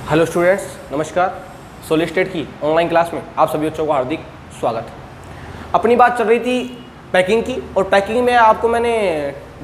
Hello students, नमस्कार। Solid state की online class में आप सभी बच्चों का हार्दिक स्वागत है। अपनी बात चल रही थी पैकिंग की, और पैकिंग में आपको मैंने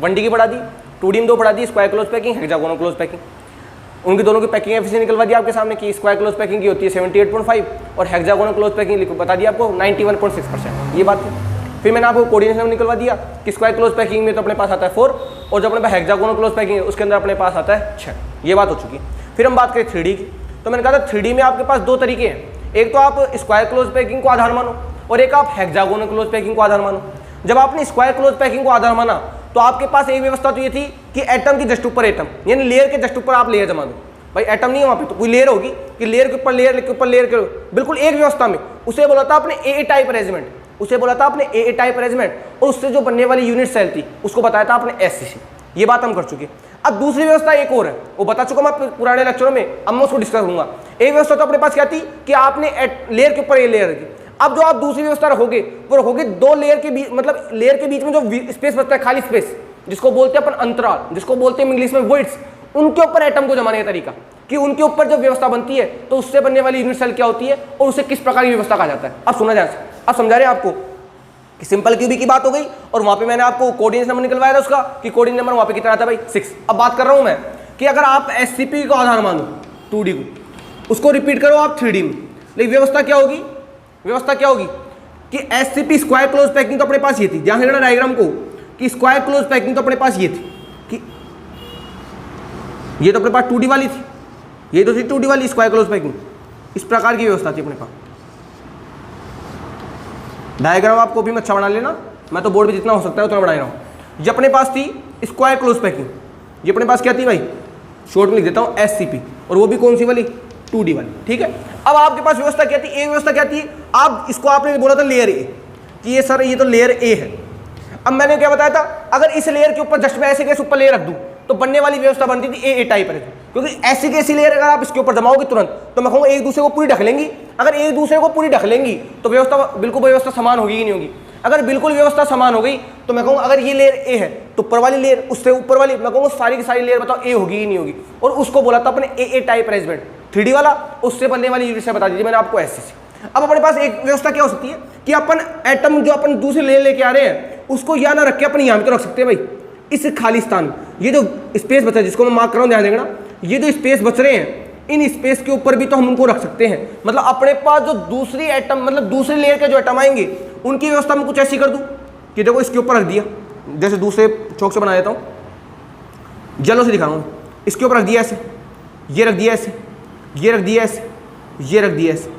1D की पढ़ा दी, 2D में 2 पढ़ा दी, square close packing, hexagonal close packing. उनकी दोनों की पैकिंग एफिशिएंसी निकलवा दी आपके सामने कि स्क्वायर क्लोज पैकिंग की होती है 78.5 और हेक्सागोनल क्लोज पैकिंग बता दिया आपको 91.6%। ये बात है। फिर मैंने आपको कोऑर्डिनेशन निकलवा दिया कि स्क्वायर क्लोज पैकिंग में तो अपने पास आता है 4 और जो अपने पास हेक्सागोनल क्लोज पैकिंग है उसके अंदर अपने पास आता है 6। ये बात हो चुकी है। फिर हम बात करें 3D की, तो मैंने कहा था 3D में आपके पास 2 तरीके हैं। एक तो आप स्क्वायर क्लोज पैकिंग को आधार मानो और एक आप हेक्सागोनल क्लोज पैकिंग को आधार मानो। जब आपने स्क्वायर क्लोज पैकिंग को आधार माना तो आपके पास एक व्यवस्था तो ये थी कि एटम की जस्ट ऊपर एटम, यानी लेयर के जस्ट ऊपर आप लेयर जमा दो। भाई एटम नहीं है वहाँ पे, तो कोई लेयर होगी कि लेयर के ऊपर लेयर के ऊपर लेयर के बिल्कुल एक व्यवस्था में। उसे बोला था आपने ए टाइप अरेंजमेंट, उसे बोला था आपने ए टाइप अरेंजमेंट, और उससे जो बनने वाली यूनिट सेल थी उसको बताया था आपने एससीसी। ये बात हम कर चुके हैं। अब दूसरी व्यवस्था एक और है, वो बता चुका मैं पुराने लेक्चरों में, अब मैं उसको डिस्कस करूंगा। एक व्यवस्था तो अपने पास क्या थी कि आपने लेयर के ऊपर ये लेयर रखी। अब जो आप दूसरी व्यवस्था रखोगे वो रखोगे 2 लेयर के बीच, मतलब लेयर के बीच में जो स्पेस बचता है, खाली स्पेस, जिसको बोलते हैं अपन अंतराल, जिसको बोलते हैं इंग्लिश में वॉइड्स, उनके ऊपर एटम को जमाने का तरीका कि उनके ऊपर जब व्यवस्था बनती है तो उससे बनने वाली यूनिट सेल क्या होती है और उसे किस प्रकार की व्यवस्था कहा जाता है। अब सुना जाए, अब समझा रहे हैं आपको कि सिंपल क्यूबिक की बात हो गई, और वहां पे मैंने आपको कोऑर्डिनेशन नंबर निकलवाया था उसका कि कोऑर्डिनेशन नंबर वहां पे कितना आता है भाई 6। अब बात कर रहा हूं मैं कि अगर आप एससीपी को आधार मानो 2D को, उसको रिपीट करो आप 3D में, लेकिन व्यवस्था क्या होगी, व्यवस्था क्या होगी कि एससीपी स्क्वायर क्लोज पैकिंग तो अपने पास ये थी, ध्यान रखना डायग्राम को, कि स्क्वायर क्लोज पैकिंग तो अपने पास ये थी कि ये तो अपने पास 2D वाली थी, ये तो थी 2D वाली स्क्वायर क्लोज पैकिंग। इस प्रकार की व्यवस्था थी अपने पास। डायग्राम आप कॉपी में अच्छा बना लेना, मैं तो बोर्ड पे जितना हो सकता है उतना बना रहा हूँ। ये अपने पास थी स्क्वायर क्लोज पैकिंग, ये अपने पास क्या थी भाई, शॉर्ट में लिख देता हूँ एससीपी, और वो भी कौन सी वाली, 2D वाली। ठीक है। अब आपके पास व्यवस्था क्या थी, एक व्यवस्था क्या थी, आप इसको आपने बोला था लेयर ए, कि ये सर ये तो लेयर ए है। अब मैंने क्या बताया था, अगर इस लेयर के ऊपर जस्ट मैं ऐसे कैसे ऊपर लेयर रख दूं तो बनने वाली व्यवस्था बनती थी ए टाइप है, क्योंकि ऐसी कैसी लेयर अगर आप इसके ऊपर जमाओगे तुरंत तो मैं कहूँगा एक दूसरे को पूरी ढक लेंगी। अगर एक दूसरे को पूरी ढक लेंगी तो व्यवस्था बिल्कुल व्यवस्था समान होगी कि नहीं होगी। अगर बिल्कुल व्यवस्था समान हो गई तो मैं कहूँगा अगर ये लेयर ए है तो ऊपर वाली लेयर उससे ऊपर वाली, मैं कहूँगा सारी की सारी लेयर बताओ ए होगी ही नहीं होगी। और उसको बोला था अपने ए टाइप अरेंजमेंट 3D वाला, उससे बनने वाली यूनिट से बता दीजिए मैंने आपको एससीसी। अब अपने पास एक व्यवस्था क्या हो सकती है कि अपन एटम जो अपन दूसरे लेयर लेके आ रहे हैं उसको यहाँ ना रख के अपन यहाँ पे तो रख सकते हैं भाई, इस खाली स्थान, ये जो स्पेस बचा है जिसको मैं मार्क कर रहा हूँ, ध्यान देना, ये जो स्पेस बच रहे हैं इन स्पेस के ऊपर भी तो हम उनको रख सकते हैं। मतलब अपने पास जो दूसरी एटम, मतलब दूसरी लेयर के जो एटम आएंगे उनकी व्यवस्था में कुछ ऐसी कर दूं कि देखो इसके ऊपर रख दिया, जैसे दूसरे चौक से बना देता हूँ, जलो से दिखाऊंगा, इसके ऊपर रख दिया ऐसे, ये रख दिया ऐसे, ये रख दिया ऐसे, ये रख दिया ऐसे,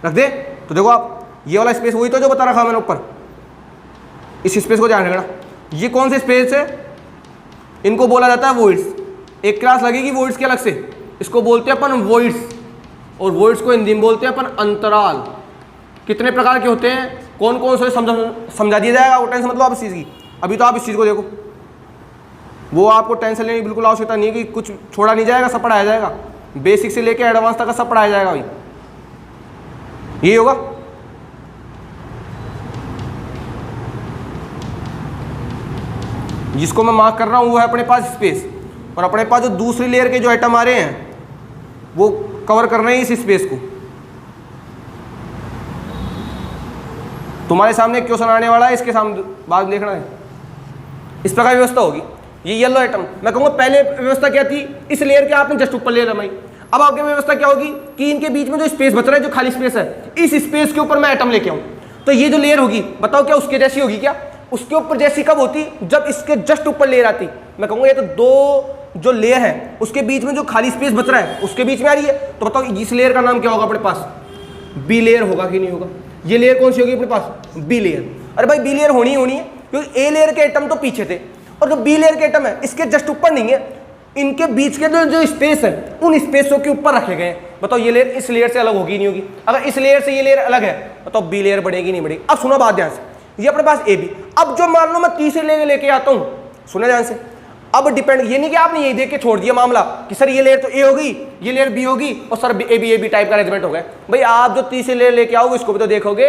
रख दे तो देखो आप ये वाला स्पेस वही तो जो बता रखा मैंने ऊपर, इस स्पेस को ध्यान रखना। ये कौन से स्पेस है, इनको बोला जाता है वॉइड्स। एक क्लास लगेगी वॉइड्स के अलग से, इसको बोलते हैं अपन वॉइड्स, और वॉइड्स को हिंदी में बोलते हैं अपन अंतराल। कितने प्रकार के होते हैं, कौन कौन से समझा दिया जाएगा, वो टेंशन मतलब आप इस चीज़ की। अभी तो आप इस चीज़ को देखो, वो आपको टेंशन लेने की बिल्कुल आवश्यकता नहीं है कि कुछ छोड़ा नहीं जाएगा, सब पढ़ाया जाएगा, बेसिक से लेकर एडवांस तक का सब पढ़ाया जाएगा भाई। ये होगा जिसको मैं मार्क कर रहा हूँ वो है अपने पास स्पेस, और अपने पास जो दूसरी लेयर के जो एटम आ रहे हैं वो कवर कर रहे हैं इस स्पेस को। तुम्हारे सामने क्वेश्चन आने वाला है, इसके सामने बात देखना है। इस प्रकार की व्यवस्था होगी। ये येलो एटम, मैं कहूँगा पहले व्यवस्था क्या थी, इस लेयर के आपने जस्ट ऊपर लेयर जमाई। अब आपकी व्यवस्था क्या होगी कि इनके बीच में जो स्पेस बच रहा है, जो खाली स्पेस है, इस स्पेस के ऊपर मैं एटम लेके आऊँ तो ये जो लेयर होगी बताओ क्या उसके जैसी होगी क्या, उसके ऊपर जैसी कब होती, जब इसके जस्ट ऊपर लेयर आती। मैं कहूँगा ये तो 2 जो लेयर है उसके बीच में जो खाली स्पेस बच रहा है उसके बीच में आ रही है, तो बताओ इस लेयर का नाम क्या होगा अपने पास, बी लेयर होगा कि नहीं होगा। ये लेयर कौन सी होगी अपने पास, बी लेयर। अरे भाई बी लेयर होनी ही होनी है, क्योंकि ए लेयर के एटम तो पीछे थे और जो बी लेयर के एटम है इसके जस्ट ऊपर नहीं है, इनके बीच के जो स्पेस है उन स्पेसों के ऊपर रखे गए। बताओ ये लेयर इस लेयर से अलग होगी नहीं होगी। अगर इस लेयर से ये लेयर अलग है बताओ बी लेयर बढ़ेगी नहीं बढ़ेगी। अब सुनो बात ध्यान से, ये अपने पास ए बी। अब जो मान लो मैं तीसरे लेयर लेके आता हूँ, सुना ध्यान से, अब डिपेंड ये नहीं कि आपने यही देख के छोड़ दिया मामला कि सर ये लेयर तो ए होगी, ये लेयर बी होगी और सर ए बी टाइप का अरेंजमेंट हो गया। भाई आप जो तीसरे लेयर लेके आओगे इसको भी तो देखोगे,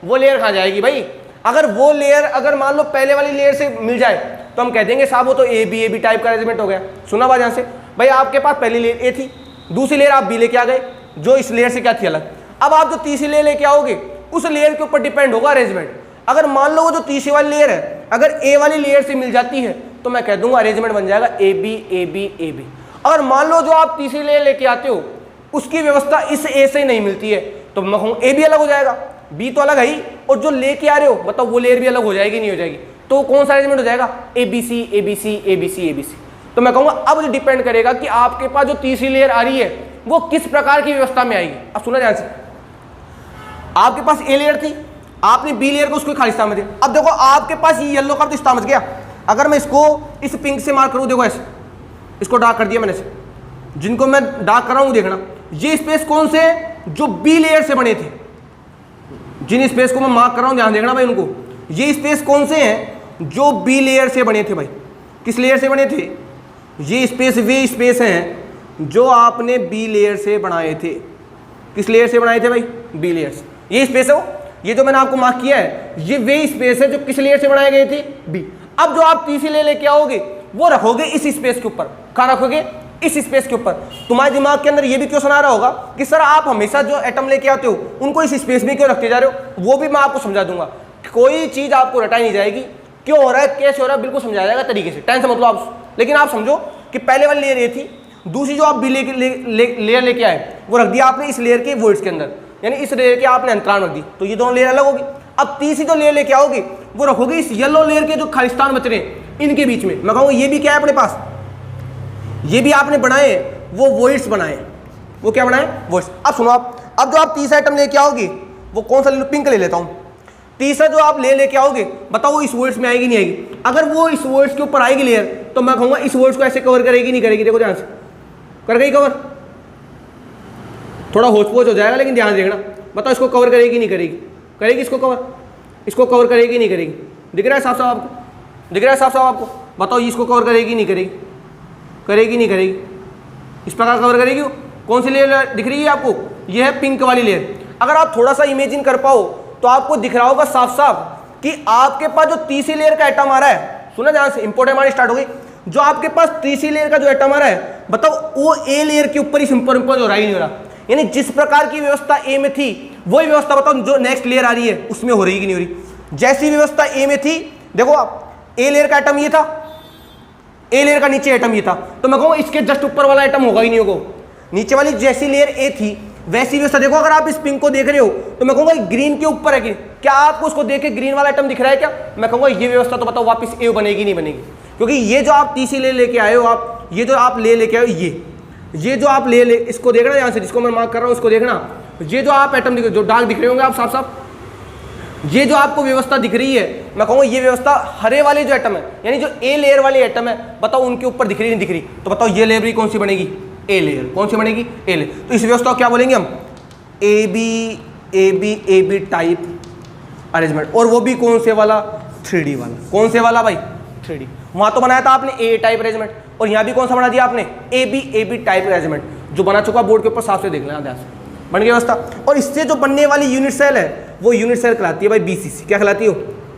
वो लेयर कहाँ जाएगी भाई। अगर वो लेयर अगर मान लो पहले वाली लेयर से मिल जाए तो हम कह देंगे साहब वो तो ए बी टाइप का अरेंजमेंट हो गया। सुना बात ध्यान से, भाई आपके पास पहली लेयर ए थी, दूसरी लेयर आप बी लेके आ गए जो इस लेयर से क्या थी अलग। अब आप जो तीसरी लेयर लेके आओगे उस लेयर के ऊपर डिपेंड होगा अरेंजमेंट। अगर मान लो वो जो तीसरी वाली लेयर है अगर ए वाली लेयर से मिल जाती है तो मैं कह दूंगा अरेंजमेंट बन जाएगा A B A B A B. अगर मान लो जो आप तीसरी लेयर लेके आते हो उसकी व्यवस्था इस ए से नहीं मिलती है तो मैं कहूँ ए भी अलग हो जाएगा, बी तो अलग है ही, और जो लेके आ रहे हो मतलब वो लेयर भी अलग हो जाएगी नहीं हो जाएगी, तो कौन सा अरेंजमेंट हो जाएगा A B C A B C A B C A B C. तो मैं कहूँगा अब जो डिपेंड करेगा कि आपके पास जो तीसरी लेयर आ रही है वो किस प्रकार की व्यवस्था में आएगी। अब सुना ध्यान से, आपके पास ए लेयर थी, आपने बी लेयर को उसको खाली स्थान में दिया। अब देखो आपके पास ये येलो का तो स्थान बच गया, अगर मैं इसको इस पिंक से मार्क करूँ, देखो ऐसे इसको डार्क कर दिया मैंने से, जिनको मैं डार्क कर रहा हूँ देखना ये स्पेस कौन से जो बी लेयर से बने थे, जिन स्पेस को मैं मार्क कर रहा हूँ ध्यान देखना भाई उनको, ये स्पेस कौन से हैं जो बी लेयर से बने थे भाई, किस लेयर से बने थे, ये स्पेस वे स्पेस हैं जो आपने बी लेयर से बनाए थे। किस लेयर से बनाए थे भाई, बी लेयर से। ये स्पेस है ये जो मैंने आपको मार्क किया है ये वे स्पेस है जो किस लेयर से बनाए गए थे, बी। अब जो आप तीसरी लेयर लेके आओगे वो रखोगे इस स्पेस के ऊपर, कहाँ रखोगे, इस स्पेस के ऊपर। तुम्हारे दिमाग के अंदर ये भी क्वेश्चन आ रहा होगा कि सर आप हमेशा जो एटम लेके आते हो उनको इस स्पेस में क्यों रखते जा रहे हो, वो भी मैं आपको समझा दूंगा। कोई चीज आपको रटाई नहीं जाएगी, क्यों हो रहा है कैसे हो रहा है बिल्कुल समझाया जाएगा तरीके से, टेंशन मतलब आप। लेकिन आप समझो कि पहले वाली लेयर ये थी, दूसरी जो आप बी लेयर लेके आए वो रख दिया आपने इस लेयर के वॉइड्स के अंदर, यानी इस लेयर के आपने अंतराल रख दी, तो ये दोनों लेयर अलग होगी। अब तीसरी जो लेयर लेके आओगे वो रखोगे इस येलो लेयर के जो खालिस्तान बच रहे हैं इनके बीच में। मैं कहूँगा ये भी क्या है अपने पास, ये भी आपने बनाए वो वॉइड्स बनाए, वो क्या बनाए, वॉइड्स। अब सुनो आप, अब जो आप तीसरा आइटम लेके आओगे वो कौन सा ले लो, पिंक ले लेता हूँ। तीसरा जो आप लेके आओगे बताओ वो इस वॉइड्स में आएगी नहीं आएगी। अगर वो इस वॉइड्स के ऊपर आएगी लेयर तो मैं कहूँगा इस वॉइड्स को ऐसे कवर करेगी नहीं करेगी, देखो ध्यान से, कर गई कवर, थोड़ा होच पोच हो जाएगा लेकिन ध्यान देखना, बताओ इसको कवर करेगी नहीं करेगी, करेगी इसको कवर, इसको कवर करेगी नहीं करेगी, दिख रहा है साफ साफ आपको, दिख रहा है साफ साफ आपको, बताओ इसको कवर करेगी नहीं करेगी, करेगी नहीं करेगी, इस प्रकार कवर करेगी। कौन सी लेयर दिख रही है आपको, ये है पिंक वाली लेयर। अगर आप थोड़ा सा इमेजिन कर पाओ तो आपको दिख रहा होगा साफ साफ कि आपके पास जो तीसरी लेयर का एटम आ रहा है, सुना ध्यान से, इंपोर्टेंट हमारी स्टार्ट हो गई, जो आपके पास तीसरी लेयर का जो एटम आ रहा है बताओ वो ए लेयर के ऊपर ही सुपरइम्पोज हो रहा ही नहीं हो रहा, यानी जिस प्रकार की व्यवस्था ए में थी वही व्यवस्था बताओ जो नेक्स्ट लेयर आ रही है उसमें हो रही कि नहीं हो रही। जैसी व्यवस्था ए में थी, देखो आप ए लेयर का एटम ये था, ए लेयर का नीचे एटम ये था, तो मैं कहूँगा इसके जस्ट ऊपर वाला एटम होगा ही नहीं होगा, नीचे वाली जैसी लेयर ए थी वैसी व्यवस्था। देखो अगर आप इस पिंक को देख रहे हो तो मैं कहूँगा ग्रीन के ऊपर है कि क्या आपको उसको देख के ग्रीन वाला एटम दिख रहा है क्या, मैं कहूँगा ये व्यवस्था तो बताओ वापस ए बनेगी नहीं बनेगी, क्योंकि ये जो आप तीसरी लेयर लेके आए हो, आप ये जो आप लेके आए हो, ये जो आप ले इसको देखना यहाँ से, जिसको मैं मार्क कर रहा हूँ उसको देखना, ये जो आप एटम जो डार्क दिख रहे होंगे आप साफ साफ, ये जो आपको व्यवस्था दिख रही है मैं कहूँगा ये व्यवस्था हरे वाले जो एटम है यानी जो ए लेयर वाले एटम है बताओ उनके ऊपर दिख रही नहीं दिख रही, तो बताओ ये लेयर भी कौन सी बनेगी, ए लेयर, कौन सी बनेगी, ए लेयर। तो इस व्यवस्था को क्या बोलेंगे हम, ए बी टाइप अरेंजमेंट, और वो भी कौन से वाला, 3D वाला। कौन से वाला भाई, 3D। वहाँ तो बनाया था आपने ए टाइप अरेंजमेंट, और यहाँ भी कौन सा बना दिया आपने, ए बी टाइप अरेंजमेंट, जो बना चुका बोर्ड के ऊपर साफ से देख लेना ध्यान से, बन गई व्यवस्था। और इससे जो बनने वाली यूनिट सेल है वो यूनिट सेल कहलाती है भाई बीसीसी। क्या कहलाती हो,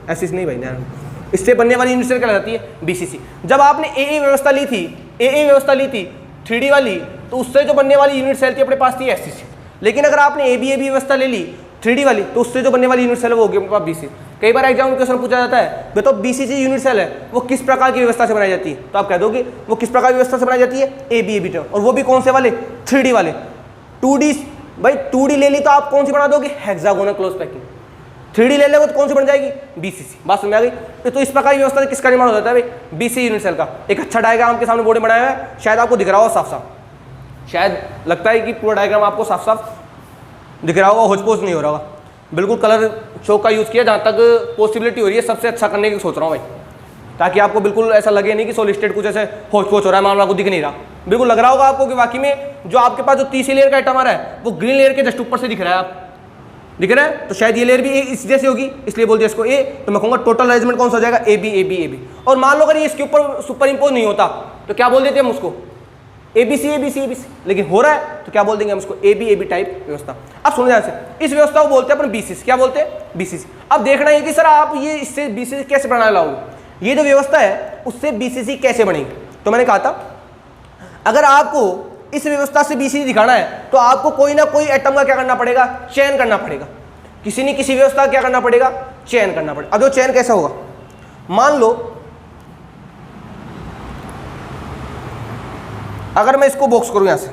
एसिस नहीं भाई ध्यान, इससे बनने वाली यूनिट सेल कहलाती है बीसीसी। जब आपने ए व्यवस्था ली थी, ए व्यवस्था ली थी 3D वाली, तो उससे जो बनने वाली यूनिट सेल थी अपने पास थी एससीसी। लेकिन अगर आपने ए बी व्यवस्था ले ली 3D वाली, तो उससे जो बनने वाली यूनिट सेल वो होगी अपने पास बीसी। कई बार एग्जाम में क्वेश्चन पूछा जाता है बताओ बीसीसी यूनिट सेल है वो किस प्रकार की व्यवस्था से बनाई जाती है, तो आप कह दोगे वो किस प्रकार की व्यवस्था से बनाई जाती है, ए बी टर्म, और वो भी कौन से वाले, 3D वाले। 2D भाई 2D ले ली तो आप कौन सी बना दोगे, हेक्सागोनल क्लोज पैकिंग। 3D ले लेंगे तो कौन सी बन जाएगी, बीसीसी। बात समझ आ गई। तो इस प्रकार की व्यवस्था किसका निर्माण हो जाता है भाई, बीसी यूनिट सेल का। एक अच्छा डायग्राम आपके सामने बोर्ड में बनाया हुआ है, शायद आपको दिख रहा हो साफ साफ, शायद लगता है कि पूरा डायग्राम आपको साफ साफ दिख रहा होगा, होचपोच नहीं हो रहा होगा, बिल्कुल कलर चौक का यूज़ किया जहाँ तक पॉसिबिलिटी हो रही है सबसे अच्छा करने की सोच रहा हूँ भाई, ताकि आपको बिल्कुल ऐसा लगे नहीं कि सॉलिड कुछ ऐसे होचपोच हो रहा है, मामला को दिख नहीं रहा। बिल्कुल लग रहा होगा आपको कि वाकई में जो आपके पास जो तीसरी लेयर का आइटम आ रहा है वो ग्रीन लेयर के जस्ट ऊपर से दिख रहा है, आप दिख रहा है, तो शायद ये लेयर भी इस जैसे होगी इसलिए बोल दिया इसको ए। तो मैं कहूँगा टोटल अरेंजमेंट कौन सा हो जाएगा, ए बी। और मान लो अगर ये इसके ऊपर सुपर इम्पोज नहीं होता तो क्या बोल देते हम उसको, ए बी सी, लेकिन हो रहा है तो क्या बोल देंगे हम उसको, ए बी टाइप व्यवस्था। अब सुनो ध्यान से, इस व्यवस्था को बोलते हैं अपन बीसीसी। क्या बोलते हैं, बीसीसी। अब देखना है कि सर आप ये इससे बीसीसी कैसे बनाने लाओगे, ये जो व्यवस्था है उससे बीसीसी कैसे बनेगी। तो मैंने कहा था अगर आपको इस व्यवस्था से BCD दिखाना है तो आपको कोई ना कोई एटम का क्या करना पड़ेगा, चयन करना पड़ेगा। किसी न किसी व्यवस्था का क्या करना पड़ेगा, चयन करना पड़ेगा। अब वो चयन कैसा होगा, मान लो अगर मैं इसको बॉक्स करूं यहां से,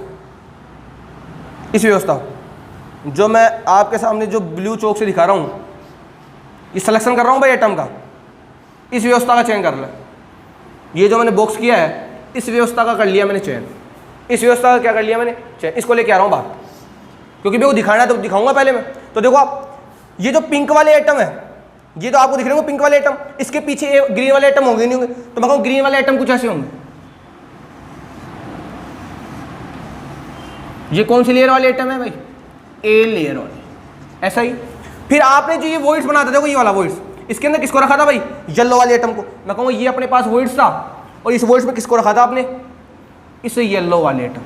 इस व्यवस्था को जो मैं आपके सामने जो ब्लू चौक से दिखा रहा हूं, ये सिलेक्शन कर रहा हूं भाई एटम का, इस व्यवस्था का चयन कर लिया। ये जो मैंने बॉक्स किया है इस व्यवस्था का कर लिया मैंने चयन, इस व्यवस्था का क्या कर लिया मैंने चयन। इसको लेके आ रहा हूं बाहर, क्योंकि मेरे को दिखाना है तो दिखाऊंगा पहले मैं। तो देखो आप, ये जो पिंक वाले एटम है, ये तो आपको दिख रहे होंगे पिंक वाले एटम, इसके पीछे ग्रीन वाले एटम होंगे नहीं होंगे, तो मैं कहूँ ग्रीन वाले एटम कुछ ऐसे होंगे। ये कौन सी लेयर वाले एटम है भाई, ए लेयर वाले, ऐसा ही। फिर आपने जो ये वॉइड्स बनाते, देखो ये वाला वॉइड्स, इसके अंदर किसको रखा था भाई, येलो वाले एटम को। मैं कहूँगा ये अपने पास वॉइड्स था और इस वॉइड्स में किसको रखा था आपने, इस येलो वाले एटम।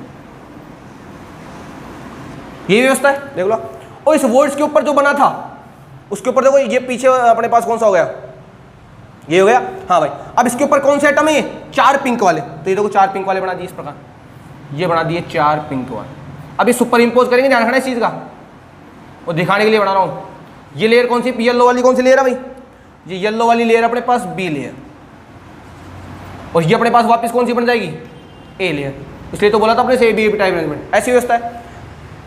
ये व्यवस्था है देख लो। और इस वॉइड्स के ऊपर जो बना था उसके ऊपर देखो ये पीछे अपने पास कौन सा हो गया, ये हो गया। हाँ भाई, अब इसके ऊपर कौन से एटम है, ये 4 पिंक वाले। तो ये देखो 4 पिंक वाले बना दिए इस प्रकार, ये बना दिए 4 पिंक वाले। अब ये सुपर इंपोज करेंगे, ध्यान रखना इस चीज का, और दिखाने के लिए बना रहा हूं। ये लेयर कौन सी, येलो वाली कौन सी लेयर है भाई, ये येलो वाली लेयर अपने पास बी लेयर, और ये अपने पास वापस कौन सी बन जाएगी, ए लेयर। इसलिए तो बोला था अपने से बी टाइप अरेंजमेंट, ऐसी व्यवस्था है।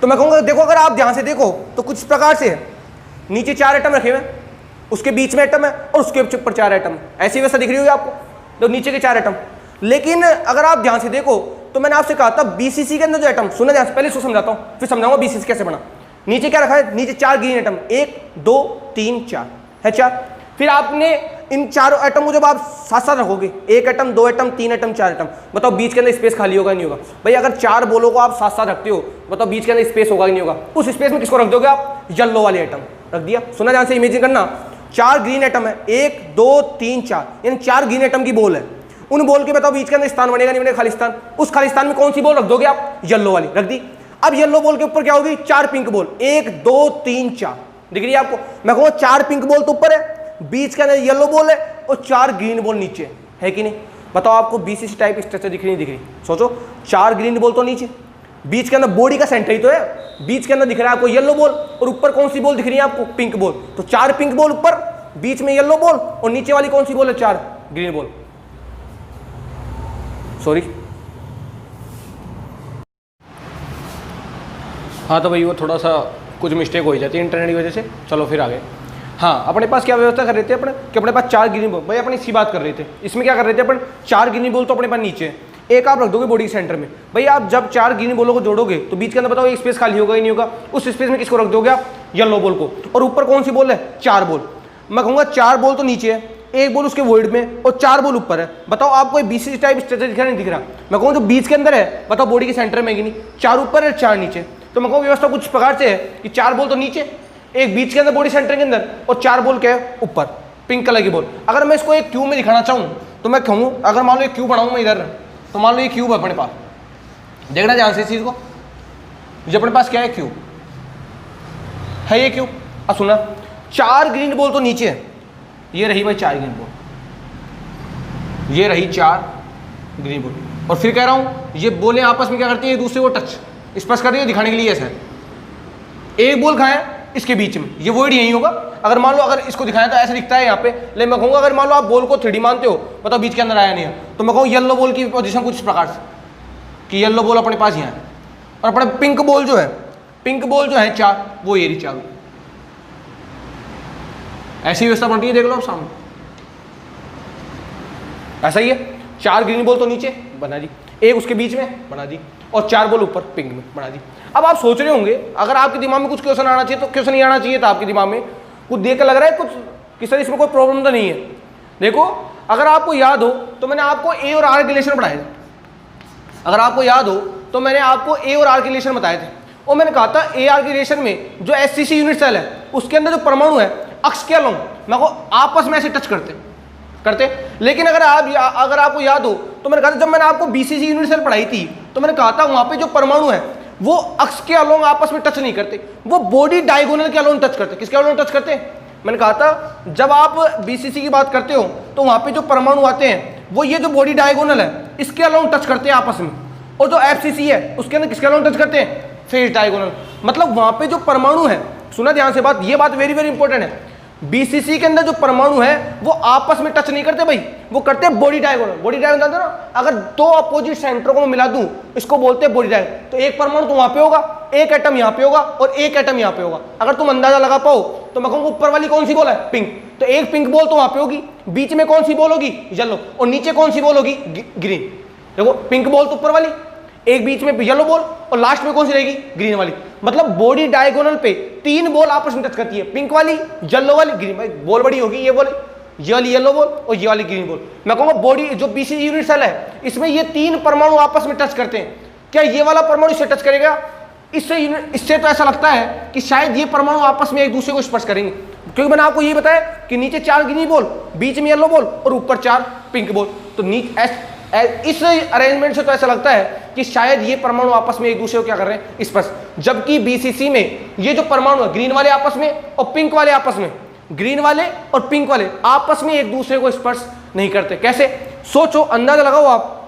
तो मैं कहूँगा देखो, अगर आप ध्यान से देखो तो कुछ इस प्रकार से है, नीचे 4 एटम रखे हुए, उसके बीच में एटम है और उसके ऊपर 4 एटम है, ऐसी व्यवस्था दिख रही होगी आपको, तो नीचे के 4 एटम। लेकिन अगर आप ध्यान से देखो तो मैंने आपसे कहा था BCC के अंदर जो एटम, सुना ध्यान से, पहले इसको समझाता हूँ फिर समझाऊंगा BCC कैसे बना। नीचे क्या रखा है, नीचे 4 ग्रीन एटम, 1 2 3 4 है 4। फिर आपने इन 4 एटम को जब आप साथ साथ रखोगे, 1 एटम 2 एटम 3 एटम 4 एटम, बताओ बीच के अंदर स्पेस खाली होगा नहीं होगा भाई। अगर 4 बोलो को आप साथ साथ रखते हो, बताओ बीच के अंदर स्पेस होगा नहीं होगा। उस स्पेस में किसको रख दोगे आप, येलो वाले एटम रख दिया। सुना ध्यान से, इमेजिन करना, 4 ग्रीन एटम है, 1 2 3 4, यानी 4 ग्रीन एटम की बॉल है। उन बॉल के बताओ बीच के अंदर स्थान बनेगा नहीं बनेगा, खालिस्तान। उस खालिस्तान में कौन सी बॉल रख दोगे आप, येलो वाली रख दी। अब येलो बॉल के ऊपर क्या होगी, 4 पिंक बॉल, 1 2 3 4 दिख रही है आपको। मैं कहूँगा 4 पिंक बॉल तो ऊपर है, बीच के अंदर येलो बॉल है और 4 ग्रीन बॉल नीचे है कि नहीं। बताओ आपको BCC टाइप स्ट्रक्चर दिख रही नहीं दिख रही, सोचो। 4 ग्रीन बॉल तो नीचे, बीच के अंदर बॉडी का सेंटर ही तो है, बीच के अंदर दिख रहा है आपको येलो बॉल, और ऊपर कौन सी बॉल दिख रही है आपको, पिंक बॉल। तो 4 पिंक बॉल ऊपर, बीच में येलो बॉल, और नीचे वाली कौन सी बॉल है, 4 ग्रीन बॉल। सॉरी, हाँ तो भाई वो थोड़ा सा कुछ मिस्टेक हो जाती है इंटरनेट की वजह से। चलो फिर आगे। हाँ, अपने पास क्या व्यवस्था कर रहे थे अपने, कि अपने पास 4 ग्रीन बॉल, भाई अपनी इसी बात कर रहे थे। इसमें क्या कर रहे थे अपन, 4 ग्रीन बॉल तो अपने पास नीचे है, एक आप रख दोगे बॉडी के सेंटर में। भाई आप जब 4 ग्रीन बॉलों को जोड़ोगे तो बीच के अंदर बताओ एक स्पेस खाली होगा ही नहीं होगा। उस स्पेस में किसको रख दोगे आप, येलो बॉल को, और ऊपर कौन सी बॉल है, 4 बॉल। मैं कहूँगा 4 बॉल तो नीचे है, 1 बॉल उसके वॉइड में, और 4 बॉल ऊपर है। बताओ आपको BCC टाइप स्ट्रक्चर दिख रहा नहीं दिख रहा। मैं कहूँ जो बीच के अंदर है, बताओ बॉडी के सेंटर में कि नहीं, 4 ऊपर है 4 नीचे। तो मैं कहूँ व्यवस्था कुछ प्रकार से है कि 4 बॉल तो नीचे, एक बीच के अंदर बॉडी सेंटर के अंदर, और 4 बॉल क्या है ऊपर, पिंक कलर की बॉल। अगर मैं इसको एक क्यूब में दिखाना चाहूँ तो मैं कहूँ, अगर मान लो एक क्यूब बनाऊँ मैं इधर, तो मान लो ये क्यूब है अपने पास, देखना ध्यान से इस चीज को। ये अपने पास क्या है, क्यूब है, ये क्यूब। अब सुना, 4 ग्रीन बॉल तो नीचे है, ये रही भाई 4 ग्रीन बॉल, ये रही 4 ग्रीन बॉल, और फिर कह रहा हूं ये बॉलें आपस में क्या करती है, एक दूसरे को टच स्पर्श कर रही है, दिखाने के लिए ऐसा है। एक बॉल कहाँ है, इसके बीच में, ये वॉइड यही होगा। अगर मान लो अगर इसको दिखाया तो ऐसा दिखता है यहाँ पे, लेकिन मैं कहूँगा अगर मान लो आप बॉल को 3D मानते हो, बताओ बीच के अंदर आया नहीं है, तो मैं कहूँ येलो बॉल की पोजीशन कुछ इस प्रकार से कि येलो बॉल अपने पास यहाँ है, और अपने पिंक बॉल जो है, पिंक बॉल जो है 4, वो ये रही 4। ऐसी व्यवस्था बन रही है, देख लो आप सामने, ऐसा ही है। 4 ग्रीन बॉल तो नीचे बना दी, एक उसके बीच में बना दी, और 4 बॉल ऊपर पिंक में बना दी। अब आप सोच रहे होंगे, अगर आपके दिमाग में कुछ क्वेश्चन आना चाहिए तो क्वेश्चन नहीं आना चाहिए था आपके दिमाग में, कुछ देख कर लग रहा है कुछ कि सर इसमें कोई प्रॉब्लम तो नहीं है। देखो, अगर आपको याद हो तो मैंने आपको ए और आर के रिलेशन पढ़ाए थे, अगर आपको याद हो तो मैंने आपको ए और आर के रिलेशन बताए थे, और मैंने कहा था ए आर के रिलेशन में जो SCC यूनिट सेल है उसके अंदर जो परमाणु है अक्ष के अलोंग मैं को आपस में ऐसे टच करते। लेकिन अगर आपको याद हो तो मैंने कहा था, जब मैंने आपको BCC यूनिट सेल पढ़ाई थी तो मैंने कहा था वहां पे जो परमाणु है वो अक्ष के अलोंग आपस में टच नहीं करते, वो बॉडी डायगोनल के अलोंग टच करते। किसके अलोंग टच करते? मैंने कहा था जब आप BCC की बात करते हो तो वहां पे जो परमाणु आते हैं वो ये जो बॉडी डायगोनल है इसके अलोंग टच करते हैं आपस में। और जो FCC है उसके अंदर किसके अलोन टच करते हैं, फेस डायगोनल। मतलब वहां पे जो परमाणु है, सुना ध्यान से बात, ये बात वेरी वेरी इंपॉर्टेंट है, BCC के अंदर जो परमाणु है वो आपस में टच नहीं करते भाई, वो करते हैं बॉडी डायगोनल। बॉडी डायगोनल जानते हो ना, अगर दो अपोजिट सेंटर को मैं मिला दूं इसको बोलते हैं बॉडी डायगोनल। तो एक परमाणु तो वहां पे होगा, एक एटम यहां पे होगा और एक एटम यहां पे होगा। अगर तुम अंदाजा लगा पाओ तो मैं कहूंगा ऊपर वाली कौन सी बॉल है, पिंक, तो एक पिंक बॉल तो वहां पे होगी, बीच में कौन सी बॉल होगी, येलो, और नीचे कौन सी बॉल होगी, ग्रीन। देखो पिंक बॉल तो ऊपर वाली, एक बीच में येलो बॉल और लास्ट में कौन सी रहेगी, ग्रीन वाली। मतलब बॉडी डायगोनल पे 3 बॉल आपस में टच करती है, पिंक वाली, येलो वाली, ग्रीन वाली। बॉल बड़ी होगी ये बॉल, ये वाली येलो बॉल और ये वाली ग्रीन बॉल। मैं कहूंगा बॉडी जो BCC यूनिट सेल है इसमें ये 3 परमाणु आपस में टच करते हैं। क्या ये वाला परमाणु इससे टच करेगा, इससे तो ऐसा लगता है कि शायद ये परमाणु आपस में एक दूसरे को स्पर्श करेंगे, क्योंकि मैंने आपको ये बताया कि नीचे 4 ग्रीन बॉल, बीच में येलो बॉल और ऊपर 4 पिंक बॉल। तो इस अरेंजमेंट से तो ऐसा लगता है कि शायद ये परमाणु आपस में एक दूसरे को क्या कर रहे हैं, स्पर्श। जबकि BCC में ये जो परमाणु है, ग्रीन वाले आपस में और पिंक वाले आपस में, ग्रीन वाले और पिंक वाले आपस में एक दूसरे को स्पर्श नहीं करते। कैसे, सोचो, अंदाजा लगाओ आप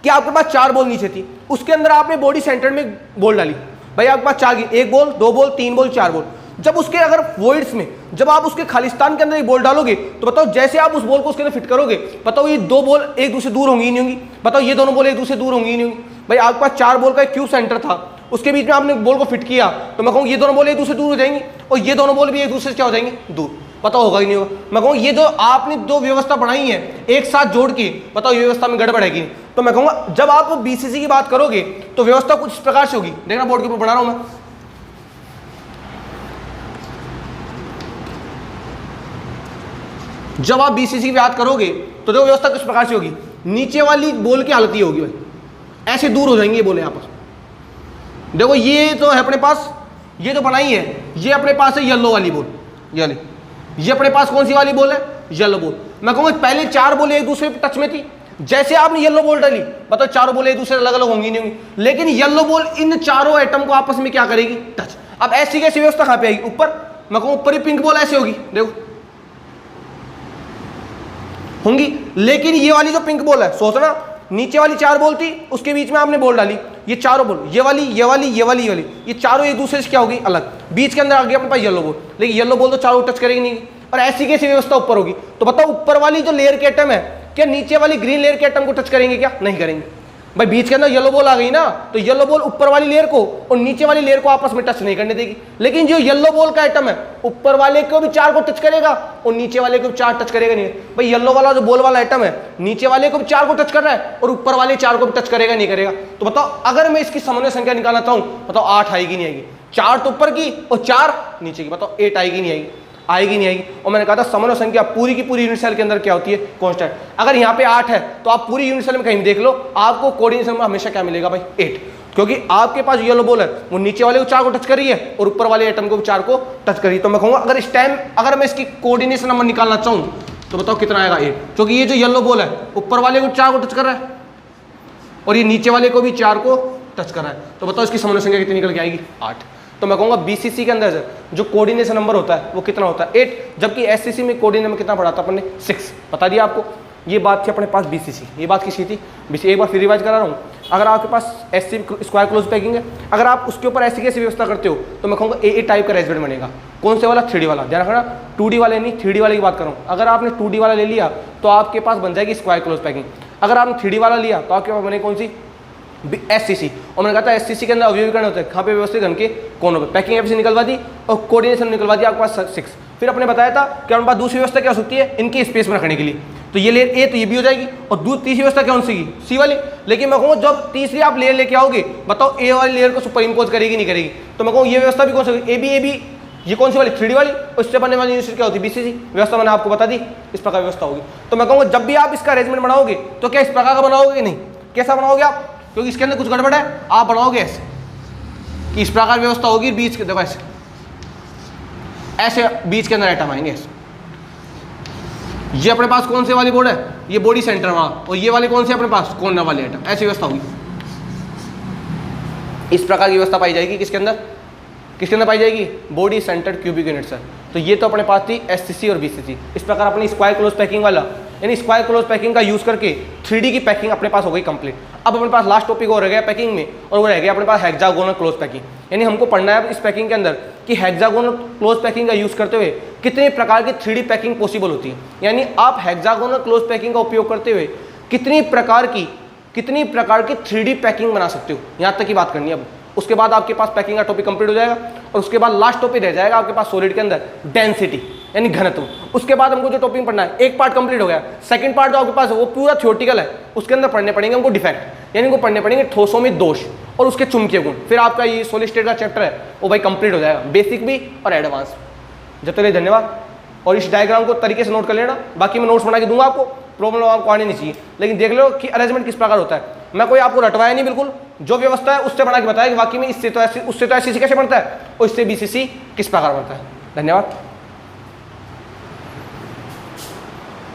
कि आपके पास 4 बॉल नीचे थी, उसके अंदर आपने बॉडी सेंटर में बॉल डाली, भाई आपके पास 4, 1 बॉल, 2 बॉल, 3 बॉल, 4 बॉल। जब उसके अगर वॉइड्स में, जब आप उसके खालिस्तान के अंदर एक बॉल डालोगे तो बताओ जैसे आप उस बॉल को उसके अंदर फिट करोगे, बताओ ये 2 बॉल एक दूसरे दूर होंगी नहीं होंगी, बताओ ये दोनों बॉल एक दूसरे दूर होंगी नहीं होंगी। भाई आपके पास 4 बॉल का एक क्यूब सेंटर था, उसके बीच में आपने बॉल को फिट किया, तो मैं कहूँ ये दोनों बॉल एक दूसरे दूर हो जाएंगी और ये दोनों बॉल भी एक दूसरे से क्या हो जाएंगी, दूर। बताओ होगा ही नहीं होगा। मैं कहूँ ये जो आपने 2 व्यवस्था बनाई है एक साथ जोड़ के, बताओ ये व्यवस्था में गड़बड़ है कि नहीं। तो मैं कहूँगा जब आप BCC की बात करोगे तो व्यवस्था कुछ इस प्रकार से होगी, देखना बोर्ड के ऊपर बना रहा हूं मैं। जब आप BCC की बात करोगे तो देखो व्यवस्था किस प्रकार से होगी, नीचे वाली बॉल की हालत ये होगी भाई, ऐसे दूर हो जाएंगे ये बॉल आपस में। देखो ये तो है अपने पास, ये तो बनाई है, ये अपने पास है येलो वाली बॉल, ये अपने पास कौन सी वाली बॉल है, येलो बॉल। मैं कहूँगा पहले 4 बॉल एक दूसरे टच में थी, जैसे आपने येलो बॉल डाली, बताओ 4 बॉल एक दूसरे अलग अलग होंगी नहीं होंगी, लेकिन येलो बॉल इन 4 एटम को आपस में क्या करेगी, टच। अब ऐसी कैसी व्यवस्था कहाँ पे आएगी, ऊपर। मैं कहूँ ऊपर ही पिंक बॉल ऐसे होगी, देखो होंगी, लेकिन ये वाली जो पिंक बॉल है, सोचना नीचे वाली 4 बॉल थी, उसके बीच में आपने बॉल डाली, ये 4 बॉल, ये वाली, ये वाली, ये वाली, ये वाली, ये चारों एक दूसरे से क्या होगी, अलग। बीच के अंदर आ गया अपने पास येलो बॉल, लेकिन येलो बॉल तो चारों टच करेगी नहीं। और ऐसी कैसी व्यवस्था ऊपर होगी, तो बताओ ऊपर वाली जो लेयर के एटम है क्या नीचे वाली ग्रीन लेयर के एटम को टच करेंगे, क्या नहीं करेंगे। भाई बीच के अंदर येलो बॉल आ गई ना, तो येलो बॉल ऊपर वाली लेयर को और नीचे वाली लेयर को आपस में टच नहीं करने देगी। लेकिन जो येलो बॉल का एटम है ऊपर वाले को भी 4 को टच करेगा और नीचे वाले को भी 4 टच करेगा नहीं। भाई येलो वाला जो बॉल वाला एटम है नीचे वाले को भी 4 को टच कर रहा है और ऊपर वाले 4 को भी टच करेगा नहीं करेगा। तो बताओ अगर मैं इसकी समन्वय संख्या निकालना चाहूं, बताओ 8 आएगी नहीं आएगी, 4 तो ऊपर की और 4 नीचे की, बताओ 8 आएगी नहीं आएगी, आएगी नहीं आएगी। और मैंने कहा था समन्वय संख्या पूरी की पूरी यूनिट सेल के अंदर क्या होती है, कांस्टेंट। अगर यहाँ पे 8 है तो आप पूरी यूनिट सेल में कहीं देख लो, आपको कोऑर्डिनेशन में हमेशा क्या मिलेगा भाई, 8, क्योंकि आपके पास येलो बॉल है वो नीचे वाले को 4 को टच कर रही है और ऊपर वाले एटम को 4 को टच कर रही है। तो मैं कहूँगा अगर इस टाइम अगर मैं इसकी कोऑर्डिनेशन नंबर निकालना चाहूँ तो बताओ कितना आएगा, 8, क्योंकि ये जो येलो बॉल है ऊपर वाले को 4 को टच कर रहा है और ये नीचे वाले को भी 4 को टच कर रहा है। तो बताओ इसकी समन्वय संख्या कितनी निकल के आएगी, 8। तो मैं कहूँगा BCC के अंदर जो कोऑर्डिनेशन नंबर होता है वो कितना होता है, 8, जबकि SCC में कोऑर्डिनेशन नंबर कितना पढ़ा था अपन ने, 6। बता दिया आपको। ये बात थी अपने पास BCC, ये बात किसकी थी, BCC। एक बार फिर रिवाइज करा रहा हूँ। अगर आपके पास SC स्क्वायर क्लोज पैकिंग है, अगर आप उसके ऊपर ऐसी कैसी व्यवस्था करते हो तो मैं कहूँगा AA टाइप का अरेंजमेंट बनेगा। कौन से वाला, 3D वाला। ध्यान रखना 2D वाले नहीं, 3D वाले की बात कर रहा हूँ। अगर आपने 2D वाला ले लिया तो आपके पास बन जाएगी स्क्वायर क्लोज पैकिंग। अगर आपने 3D वाला लिया तो आपके पास बने कौन सी, SCC। और मैंने कहा था SCC के अंदर अवयवीकरण होता है, कहाँ पे, व्यवस्थित घन के कोनों पे। पैकिंग एफिशिएंसी निकलवा दी और कोऑर्डिनेशन निकलवा दिया आपके पास 6। फिर अपने बताया था कि हमारे पास दूसरी व्यवस्था क्या हो सकती है, इनकी स्पेस में रखने के लिए। तो ये लेयर A तो ये भी हो जाएगी और तीसरी व्यवस्था क्या होगी, C वाली। लेकिन मैं कहूँ जब तीसरी आप लेयर लेके आओगे, बताओ A वाली लेयर को सुपर इम्पोज करेगी नहीं करेगी। तो मैं कहूँ ये व्यवस्था भी कौन सी, AB ये कौन सी वाली, 3D वाली। और इससे बनने वाली यूनिट क्या होती है, BCC व्यवस्था। मैंने आपको बता दी इस प्रकार व्यवस्था होगी। तो मैं कहूँगा जब भी आप इसका अरेंजमेंट बनाओगे तो क्या इस प्रकार का बनाओगे कि नहीं, कैसा बनाओगे आप, क्योंकि इसके अंदर कुछ गड़बड़ है, आप बनाओगे ऐसे कि इस प्रकार व्यवस्था होगी, बीच के देखो ऐसे बीच के अंदर एटम आएंगे ऐसे। ये अपने पास कौन से वाली बोर्ड है, ये बॉडी सेंटर वाला, और ये वाले कौन से अपने पास, कॉर्नर वाले एटम। ऐसी व्यवस्था होगी, इस प्रकार की व्यवस्था पाई जाएगी किसके अंदर, किसके अंदर पाई जाएगी, body centred cubic unit cell. तो ये तो अपने पास थी SCC और BCC। इस प्रकार अपनी स्क्वायर क्लोज पैकिंग वाला यानी स्क्वायर क्लोज पैकिंग का यूज करके 3D की पैकिंग अपने पास हो गई कंप्लीट। अब अपने पास लास्ट टॉपिक और रह गया पैकिंग में, और वो रह गया अपने पास हेक्सागोनल क्लोज पैकिंग। यानी हमको पढ़ना है इस पैकिंग के अंदर कि हेक्सागोनल क्लोज पैकिंग का यूज करते हुए कितने प्रकार की 3D पैकिंग पॉसिबल होती है। यानी आप हेक्सागोनल क्लोज पैकिंग का उपयोग करते हुए कितनी प्रकार की 3D पैकिंग बना सकते हो, यहाँ तक की बात करनी है। अब उसके बाद आपके पास पैकिंग का टॉपिक कंप्लीट हो जाएगा, और उसके बाद लास्ट टॉपिक रह जाएगा आपके पास सॉलिड के अंदर डेंसिटी यानी घनत्व। उसके बाद हमको जो टॉपिक पढ़ना है, एक पार्ट कंप्लीट हो गया, सेकंड पार्ट जो आपके पास है वो पूरा थ्योरेटिकल है, उसके अंदर पढ़ने पड़ेंगे हमको डिफेक्ट, यानी हमको पढ़ने पड़ेंगे ठोसों में दोष और उसके चुंबकीय गुण। फिर आपका ये सॉलिड स्टेट का चैप्टर है वो भाई कंप्लीट हो जाएगा, बेसिक भी और एडवांस। जब तक धन्यवाद, और इस डायग्राम को तरीके से नोट कर लेना। बाकी मैं नोट्स बना के दूंगा आपको, प्रॉब्लम आपको आनी नहीं चाहिए, लेकिन देख लो कि अरेंजमेंट किस प्रकार होता है। मैं कोई आपको रटवाया नहीं, बिल्कुल जो व्यवस्था है उससे बना के बताया कि वाकई में इससे तो ऐसे, उससे तो ऐसे कैसे बनता है और इससे BCC किस प्रकार बनता है। धन्यवाद।